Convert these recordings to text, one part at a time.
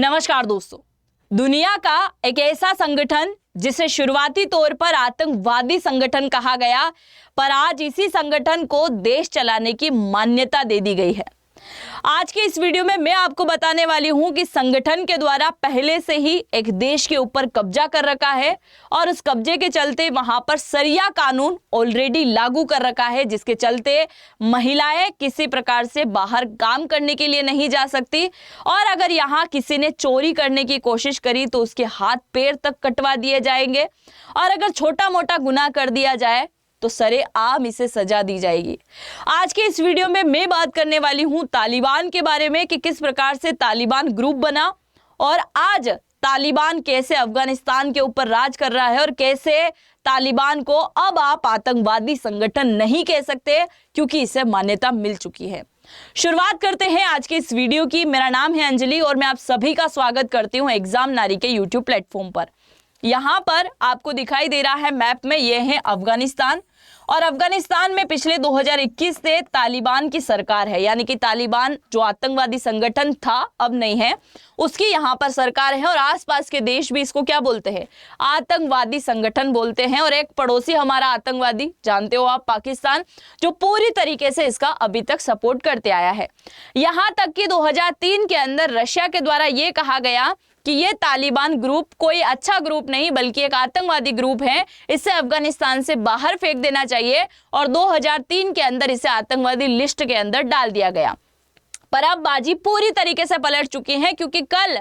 नमस्कार दोस्तों, दुनिया का एक ऐसा संगठन जिसे शुरुआती तौर पर आतंकवादी संगठन कहा गया, पर आज इसी संगठन को देश चलाने की मान्यता दे दी गई है। आज के इस वीडियो में मैं आपको बताने वाली हूं कि संगठन के द्वारा पहले से ही एक देश के ऊपर कब्जा कर रखा है और उस कब्जे के चलते वहां पर शरिया कानून ऑलरेडी लागू कर रखा है, जिसके चलते महिलाएं किसी प्रकार से बाहर काम करने के लिए नहीं जा सकती और अगर यहां किसी ने चोरी करने की कोशिश करी तो उसके हाथ पैर तक कटवा दिए जाएंगे और अगर छोटा मोटा गुनाह कर दिया जाए तो सरेआम इसे सजा दी जाएगी। आज के इस वीडियो में मैं बात करने वाली हूं तालिबान के बारे में कि किस प्रकार से तालिबान ग्रुप बना और आज तालिबान कैसे अफगानिस्तान के ऊपर राज कर रहा है और कैसे तालिबान को अब आप आतंकवादी संगठन नहीं कह सकते क्योंकि इसे मान्यता मिल चुकी है। शुरुआत करते हैं आज के इस वीडियो की। मेरा नाम है अंजलि और मैं आप सभी का स्वागत करती हूं एग्जाम नारी के यूट्यूब प्लेटफॉर्म पर। यहां पर आपको दिखाई दे रहा है मैप में, यह है अफगानिस्तान और अफगानिस्तान में पिछले 2021 से तालिबान की सरकार है, यानी कि तालिबान जो आतंकवादी संगठन था अब नहीं है, उसकी यहाँ पर सरकार है और आसपास के देश भी इसको क्या बोलते हैं, आतंकवादी संगठन बोलते हैं। और एक पड़ोसी हमारा आतंकवादी जानते हो आप, पाकिस्तान, जो पूरी तरीके से इसका अभी तक सपोर्ट करते आया है। यहाँ तक कि 2003 के अंदर रशिया के द्वारा ये कहा गया कि ये तालिबान ग्रुप कोई अच्छा ग्रुप नहीं बल्कि एक आतंकवादी ग्रुप है, इसे अफगानिस्तान से बाहर फेंक देना चाहिए और 2003 के अंदर इसे आतंकवादी लिस्ट के अंदर डाल दिया गया। पर अब बाजी पूरी तरीके से पलट चुकी है क्योंकि कल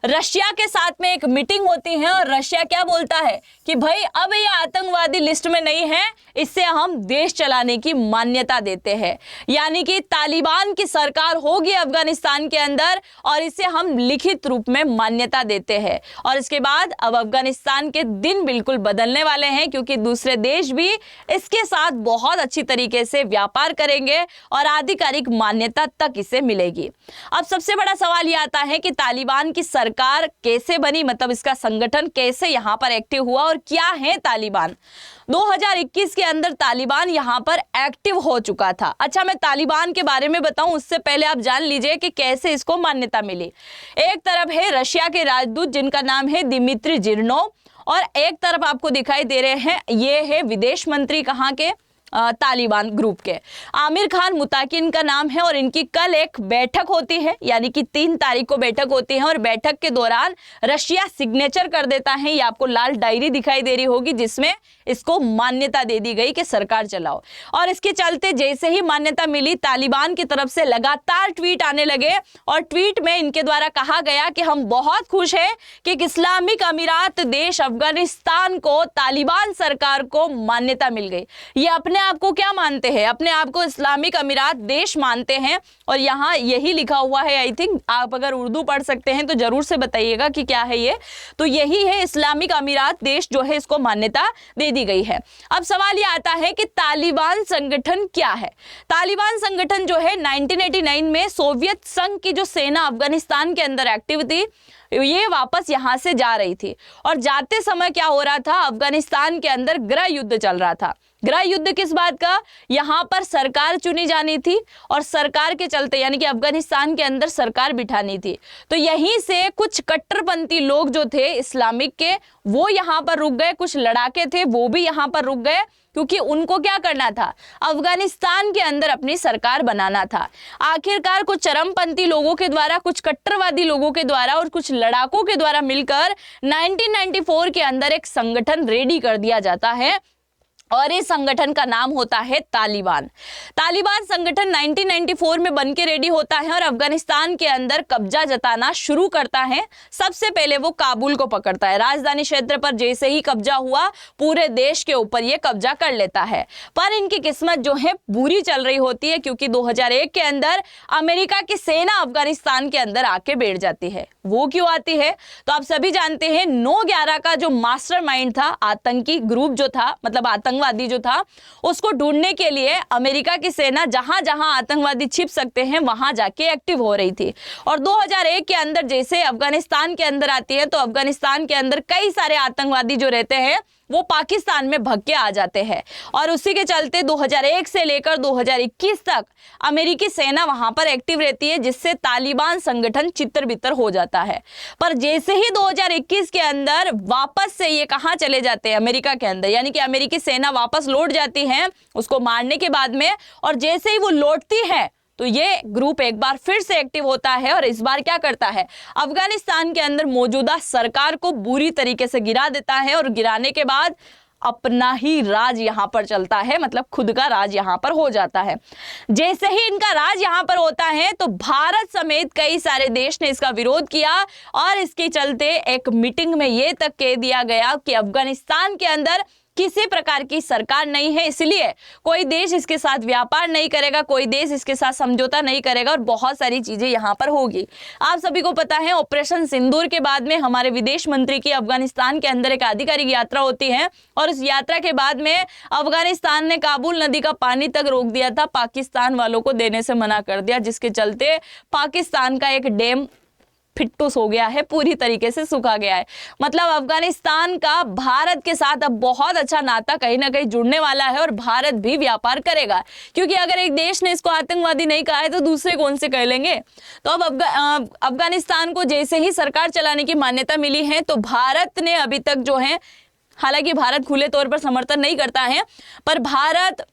रशिया के साथ में एक मीटिंग होती है और रशिया क्या बोलता है कि भाई अब ये आतंकवादी लिस्ट में नहीं है, इससे हम देश चलाने की मान्यता देते हैं, यानी कि तालिबान की सरकार होगी अफगानिस्तान के अंदर और इसे हम लिखित रूप में मान्यता देते हैं। और इसके बाद अब अफगानिस्तान के दिन बिल्कुल बदलने वाले हैं क्योंकि दूसरे देश भी इसके साथ बहुत अच्छी तरीके से व्यापार करेंगे और आधिकारिक मान्यता तक इसे मिलेगी। अब सबसे बड़ा सवाल यह आता है कि तालिबान की सरकार कैसे बनी, मतलब इसका संगठन कैसे यहां पर एक्टिव हुआ और क्या है तालिबान। 2021 के अंदर तालिबान यहां पर एक्टिव हो चुका था। अच्छा, मैं तालिबान के बारे में बताऊं उससे पहले आप जान लीजिए कि कैसे इसको मान्यता मिली। एक तरफ है रशिया के राजदूत जिनका नाम है दिमित्री जिर्नोव और एक तरफ आपको दिखाई दे रहे हैं ये है विदेश मंत्री कहां के, तालिबान ग्रुप के, आमिर खान मुताकी इनका नाम है। और इनकी कल एक बैठक होती है, यानी कि 3 तारीख को बैठक होती है और बैठक के दौरान रशिया सिग्नेचर कर देता है। ये आपको लाल डायरी दिखाई दे रही होगी जिसमें इसको मान्यता दे दी गई कि सरकार चलाओ। और इसके चलते जैसे ही मान्यता मिली तालिबान की तरफ से लगातार ट्वीट आने लगे और ट्वीट में इनके द्वारा कहा गया कि हम बहुत खुश हैं कि एक इस्लामिक अमीरात देश अफगानिस्तान को तालिबान सरकार को मान्यता मिल गई। ये अपने आपको क्या मानते हैं, अपने आप को इस्लामिक अमीरात देश मानते हैं और यहाँ यही लिखा हुआ है। आई थिंक आप अगर उर्दू पढ़ सकते हैं तो जरूर से बताइएगा कि क्या है ये। तो यही है इस्लामिक अमीरात देश जो है इसको मान्यता दे दी गई है। अब सवाल ये आता है कि तालिबान संगठन क्या है। तालिबान संगठन जो है 1989 में सोवियत संघ की जो सेना अफगानिस्तान के अंदर एक्टिव थी ये वापस यहां से जा रही थी और जाते समय क्या हो रहा था, अफगानिस्तान के अंदर गृह युद्ध चल रहा था। गृह युद्ध किस बात का, यहां पर सरकार चुनी जानी थी और सरकार के चलते यानी कि अफगानिस्तान के अंदर सरकार बिठानी थी। तो यहीं से कुछ कट्टरपंथी लोग जो थे इस्लामिक के वो यहां पर रुक गए, कुछ लड़ाके थे वो भी यहां पर रुक गए क्योंकि उनको क्या करना था, अफगानिस्तान के अंदर अपनी सरकार बनाना था। आखिरकार कुछ चरमपंथी लोगों के द्वारा, कुछ कट्टरवादी लोगों के द्वारा और कुछ लड़ाकों के द्वारा मिलकर 1994 के अंदर एक संगठन रेडी कर दिया जाता है और इस संगठन का नाम होता है तालिबान। तालिबान संगठन 1994 में बनके रेडी होता है और अफगानिस्तान के अंदर कब्जा जताना शुरू करता है। सबसे पहले वो काबुल को पकड़ता है, राजधानी क्षेत्र पर जैसे ही कब्जा हुआ पूरे देश के ऊपर ये कब्जा कर लेता है। पर इनकी किस्मत जो है बुरी चल रही होती है क्योंकि 2001 के अंदर अमेरिका की सेना अफगानिस्तान के अंदर आके बैठ जाती है। वो क्यों आती है, तो आप सभी जानते हैं 9/11 का जो मास्टरमाइंड था, आतंकी ग्रुप जो था, मतलब आतंकवादी जो था, उसको ढूंढने के लिए अमेरिका की सेना जहां जहां आतंकवादी छिप सकते हैं वहां जाके एक्टिव हो रही थी। और 2001 के अंदर जैसे अफगानिस्तान के अंदर आती है तो अफगानिस्तान के अंदर कई सारे आतंकवादी जो रहते हैं वो पाकिस्तान में भग के आ जाते हैं। और उसी के चलते 2001 से लेकर 2021 तक अमेरिकी सेना वहां पर एक्टिव रहती है, जिससे तालिबान संगठन चित्तर-बित्तर हो जाता है। पर जैसे ही 2021 के अंदर वापस से ये कहां चले जाते हैं, अमेरिका के अंदर, यानी कि अमेरिकी सेना वापस लौट जाती है उसको मारने के बाद में, और जैसे ही वो लौटती है तो ये ग्रुप एक बार फिर से एक्टिव होता है और इस बार क्या करता है, अफगानिस्तान के अंदर मौजूदा सरकार को बुरी तरीके से गिरा देता है, और गिराने के बाद अपना ही राज यहां पर चलता है, मतलब खुद का राज यहां पर हो जाता है। जैसे ही इनका राज यहां पर होता है तो भारत समेत कई सारे देश ने इसका विरोध किया, और इसके चलते एक मीटिंग में यह तक कह दिया गया कि अफगानिस्तान के अंदर किसी प्रकार की सरकार नहीं है, इसलिए कोई देश इसके साथ व्यापार नहीं करेगा, कोई देश इसके साथ समझौता नहीं करेगा, और बहुत सारी चीजें यहां पर होगी। आप सभी को पता है ऑपरेशन सिंदूर के बाद में हमारे विदेश मंत्री की अफगानिस्तान के अंदर एक आधिकारिक यात्रा होती है, और उस यात्रा के बाद में अफगानिस्तान ने काबुल नदी का पानी तक रोक दिया था, पाकिस्तान वालों को देने से मना कर दिया, जिसके चलते पाकिस्तान का एक डैम फिट्टूस हो गया है, पूरी तरीके से सूखा गया है। मतलब अफगानिस्तान का भारत के साथ अब बहुत अच्छा नाता कहीं ना कहीं जुड़ने वाला है, और भारत भी व्यापार करेगा, क्योंकि अगर एक देश ने इसको आतंकवादी नहीं कहा है तो दूसरे कौन से कह लेंगे। तो अब अफगानिस्तान को जैसे ही सरकार चलाने की मान्यता मिली है, तो भारत ने अभी तक जो है, हालांकि भारत खुले तौर पर समर्थन नहीं करता है, पर भारत,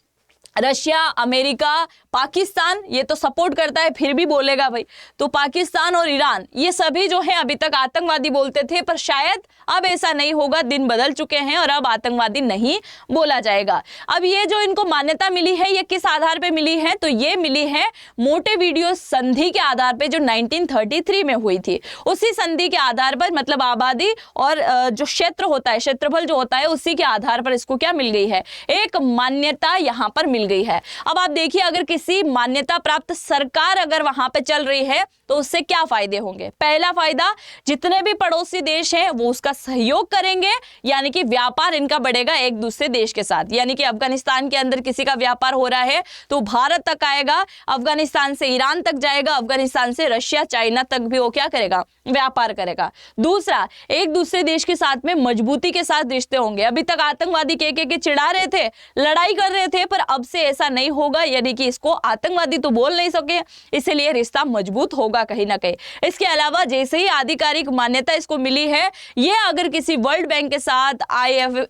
रशिया, अमेरिका, पाकिस्तान ये तो सपोर्ट करता है, फिर भी बोलेगा भाई, तो पाकिस्तान और ईरान ये सभी जो है अभी तक आतंकवादी बोलते थे, पर शायद अब ऐसा नहीं होगा, दिन बदल चुके हैं और अब आतंकवादी नहीं बोला जाएगा। अब ये जो इनको मान्यता मिली है, ये किस आधार पे मिली है, तो ये मिली है मोंटेवीडियो संधि के आधार पे, जो 1933 में हुई थी। उसी संधि के आधार पर, मतलब आबादी और जो क्षेत्र होता है, क्षेत्रफल जो होता है, उसी के आधार पर इसको क्या मिल गई है, एक मान्यता यहाँ पर मिल गई है। अब आप देखिए, अगर किसी मान्यता प्राप्त सरकार अगर वहां पे चल रही है तो उससे क्या फायदे होंगे। पहला फायदा, जितने भी पड़ोसी देश हैं वो उसका सहयोग करेंगे, यानी कि व्यापार इनका बढ़ेगा एक दूसरे देश के साथ। यानी कि अफगानिस्तान के अंदर किसी का व्यापार हो रहा है तो भारत तक आएगा, अफगानिस्तान से ईरान तक जाएगा, अफगानिस्तान से रशिया, चाइना तक भी वो क्या करेगा, व्यापार करेगा। दूसरा, एक दूसरे देश के साथ में मजबूती के साथ रिश्ते होंगे। अभी तक आतंकवादी के चिढ़ा रहे थे, लड़ाई कर रहे थे, पर अब से ऐसा नहीं होगा, यानी कि इसको आतंकवादी तो बोल नहीं सके, इसलिए रिश्ता मजबूत होगा कहीं ना कहीं। इसके अलावा जैसे ही आधिकारिक मान्यता इसको मिली है, ये अगर किसी वर्ल्ड बैंक के साथ,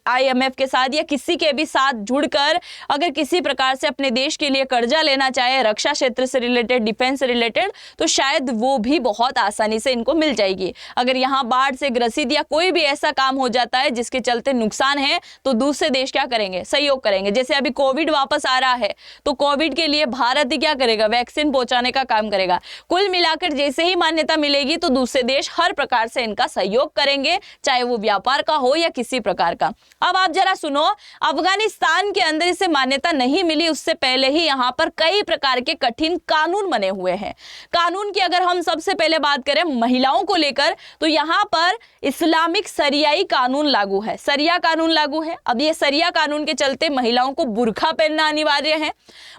IMF के साथ या किसी के भी साथ जुड़कर अगर किसी प्रकार से अपने देश के लिए कर्जा लेना चाहे, रक्षा क्षेत्र से रिलेटेड, डिफेंस से रिलेटेड, तो शायद वो भी बहुत आसानी से इनको मिल जाएगी। अगर यहाँ बाढ़ से ग्रसित या कोई भी ऐसा काम हो जाता है जिसके चलते नुकसान है, तो दूसरे देश क्या करेंगे, सहयोग करेंगे। जैसे अभी कोविड वापस आ रहा है, तो कोविड के लिए भारत ही क्या करेगा, वैक्सीन पहुंचाने का काम करेगा। कुल मिलाकर जैसे ही मान्यता मिलेगी तो दूसरे देश हर प्रकार से इनका सहयोग करेंगे, चाहे वो व्यापार का हो या किसी प्रकार का। अब आप जरा सुनो, अफगानिस्तान के अंदर इसे मान्यता नहीं मिली, उससे पहले ही यहाँ पर कई प्रकार के कठिन कानून बने हुए हैं। कानून की अगर हम सबसे पहले बात करें महिलाओं को लेकर, तो यहाँ पर इस्लामिक सरियाई कानून लागू है, सरिया कानून लागू है। अब ये सरिया कानून के चलते महिलाओं को बुर्का पहनना अनिवार्य है,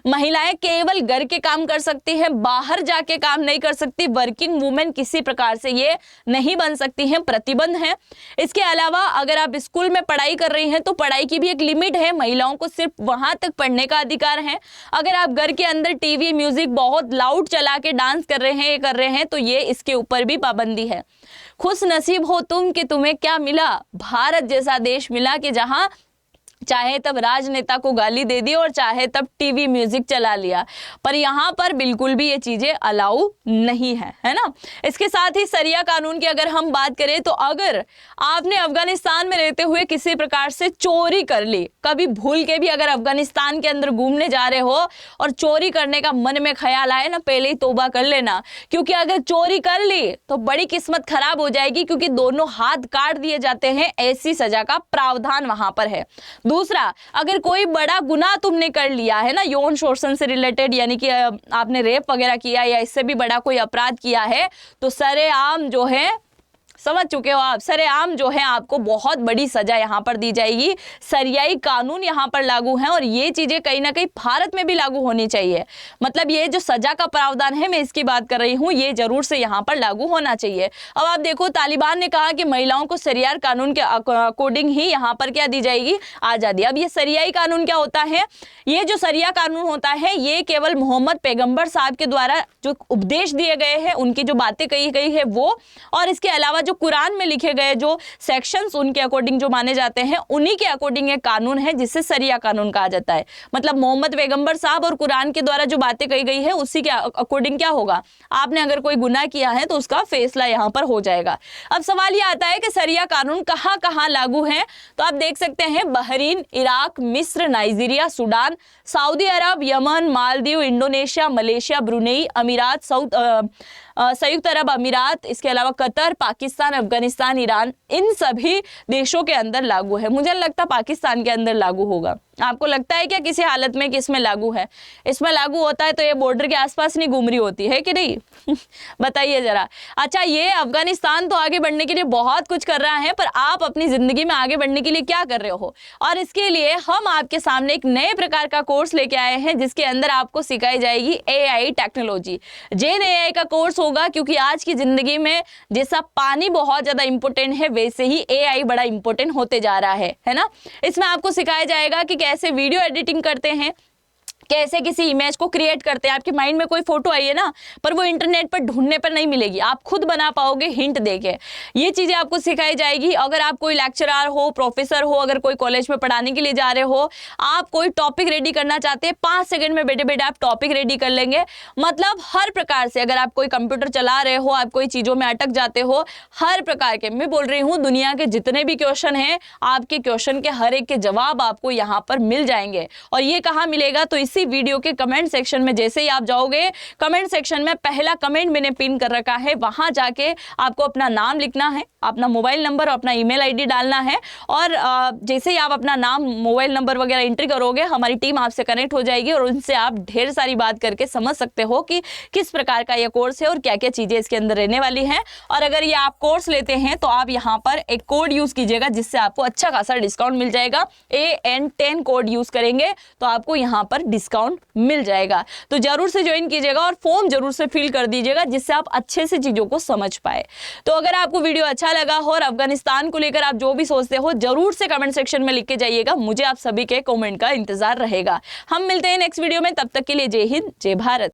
महिलाएं केवल घर के काम कर सकती हैं, बाहर जाके काम नहीं कर सकती, वर्किंग वुमेन किसी प्रकार से ये नहीं बन सकती हैं, प्रतिबंध है। इसके अलावा अगर आप स्कूल में पढ़ाई कर रही हैं तो पढ़ाई की भी एक लिमिट है, महिलाओं को सिर्फ वहां तक पढ़ने का अधिकार है। अगर आप घर के अंदर टीवी म्यूजिक बहुत लाउड चला के डांस कर रहे हैं तो ये इसके ऊपर भी पाबंदी है। खुश नसीब हो तुम कि तुम्हें क्या मिला, भारत जैसा देश मिला कि जहां चाहे तब राजनेता को गाली दे दी और चाहे तब टीवी म्यूजिक चला लिया, पर यहाँ पर बिल्कुल भी ये चीजें अलाउ नहीं है ना। इसके साथ ही सरिया कानून की अगर हम बात करें, तो अगर आपने अफगानिस्तान में रहते हुए किसी प्रकार से चोरी कर ली, कभी भूल के भी अगर अफगानिस्तान के अंदर घूमने जा रहे हो और चोरी करने का मन में ख्याल आए ना, पहले ही तौबा कर लेना, क्योंकि अगर चोरी कर ली तो बड़ी किस्मत खराब हो जाएगी, क्योंकि दोनों हाथ काट दिए जाते हैं, ऐसी सजा का प्रावधान वहां पर है। दूसरा, अगर कोई बड़ा गुनाह तुमने कर लिया है ना, यौन शोषण से रिलेटेड, यानी कि आपने रेप वगैरह किया या इससे भी बड़ा कोई अपराध किया है, तो सरेआम जो है समझ चुके हो आप। सरेआम जो है आपको बहुत बड़ी सजा यहाँ पर दी जाएगी। सरियाई कानून यहाँ पर लागू है और ये चीजें कहीं ना कहीं भारत में भी लागू होनी चाहिए। मतलब ये जो सजा का प्रावधान है, मैं इसकी बात कर रही हूँ, ये जरूर से यहाँ पर लागू होना चाहिए। अब आप देखो, तालिबान ने कहा कि महिलाओं को सरियार कानून के अकॉर्डिंग ही यहाँ पर क्या दी जाएगी, आजादी। अब ये सरियाई कानून क्या होता है? ये जो सरिया कानून होता है ये केवल मोहम्मद पैगंबर साहब के द्वारा जो उपदेश दिए गए हैं, उनकी जो बातें कही गई है वो, और इसके अलावा जो कुरान में लिखे गए जो सेक्शंस उनके अकॉर्डिंग जो माने जाते हैं, उन्हीं के अकॉर्डिंग एक कानून है जिससे सरिया कानून कहा जाता है। मतलब मोहम्मद पैगंबर साहब और कुरान के द्वारा जो बातें कही गई है उसी के अकॉर्डिंग क्या होगा, आपने अगर कोई गुनाह किया है तो उसका फैसला यहाँ पर हो जाएगा। अब सवाल ये आता है कि सरिया कानून कहाँ कहाँ लागू है, तो आप देख सकते हैं बहरीन, इराक, मिस्र, नाइजीरिया, सूडान, सऊदी अरब, Yemen, Maldives, Indonesia, Malaysia, Brunei, अमीरात, संयुक्त अरब अमीरात, इसके अलावा कतर, पाकिस्तान, अफगानिस्तान, ईरान, इन सभी देशों के अंदर लागू है। मुझे लगता है पाकिस्तान के अंदर लागू होगा। आपको लगता है क्या किसी हालत में कि इसमें लागू है? इसमें लागू होता है तो ये बॉर्डर के आसपास नहीं घूम रही होती है कि नहीं? बताइए जरा। अच्छा, ये अफगानिस्तान तो आगे बढ़ने के लिए बहुत कुछ कर रहा है, पर आप अपनी जिंदगी में आगे बढ़ने के लिए क्या कर रहे हो? और इसके लिए हम आपके सामने एक नए प्रकार का कोर्स लेके आए हैं जिसके अंदर आपको सिखाई जाएगी AI टेक्नोलॉजी। जेन AI का कोर्स होगा, क्योंकि आज की जिंदगी में जैसा पानी बहुत ज्यादा इंपॉर्टेंट है वैसे ही AI बड़ा इंपॉर्टेंट होते जा रहा है ना। इसमें आपको सिखाया जाएगा कि कैसे वीडियो एडिटिंग करते हैं, कैसे किसी इमेज को क्रिएट करते हैं। आपके माइंड में कोई फोटो आई है ना, पर वो इंटरनेट पर ढूंढने पर नहीं मिलेगी, आप खुद बना पाओगे हिंट देके। ये चीजें आपको सिखाई जाएगी। अगर आप कोई लेक्चरर हो, प्रोफेसर हो, अगर कोई कॉलेज में पढ़ाने के लिए जा रहे हो, आप कोई टॉपिक रेडी करना चाहते हैं, 5 सेकंड में बैठे बैठे आप टॉपिक रेडी कर लेंगे। मतलब हर प्रकार से, अगर आप कोई कंप्यूटर चला रहे हो, आप कोई चीजों में अटक जाते हो, हर प्रकार के, मैं बोल रही हूँ दुनिया के जितने भी क्वेश्चन हैं, आपके क्वेश्चन के हर एक के जवाब आपको यहाँ पर मिल जाएंगे। और ये कहाँ मिलेगा, तो इसी वीडियो के कमेंट सेक्शन में जैसे ही आप जाओगे, कमेंट सेक्शन में पहला कमेंट मैंने पिन कर रखा है, वहां जाके आपको अपना नाम लिखना है, अपना मोबाइल नंबर और अपना ईमेल आईडी डालना है। और जैसे ही आप अपना नाम, मोबाइल नंबर वगैरह एंट्री करोगे, हमारी टीम आपसे कनेक्ट हो जाएगी और उनसे आप ढेर सारी बात करके समझ सकते हो कि किस प्रकार का ये कोर्स है और क्या क्या चीजें इसके अंदर रहने वाली हैं। और अगर ये आप कोर्स लेते हैं तो आप यहाँ पर एक कोड यूज कीजिएगा जिससे आपको अच्छा खासा डिस्काउंट मिल जाएगा। AN10 कोड यूज करेंगे तो आपको यहाँ पर डिस्काउंट मिल जाएगा। तो जरूर से ज्वाइन कीजिएगा और फॉर्म जरूर से फिल कर दीजिएगा जिससे आप अच्छे से चीजों को समझ पाए। तो अगर आपको वीडियो अच्छा लगा हो और अफगानिस्तान को लेकर आप जो भी सोचते हो, जरूर से कमेंट सेक्शन में लिख के जाइएगा। मुझे आप सभी के कमेंट का इंतजार रहेगा। हम मिलते हैं नेक्स्ट वीडियो में, तब तक के लिए जय हिंद, जय भारत।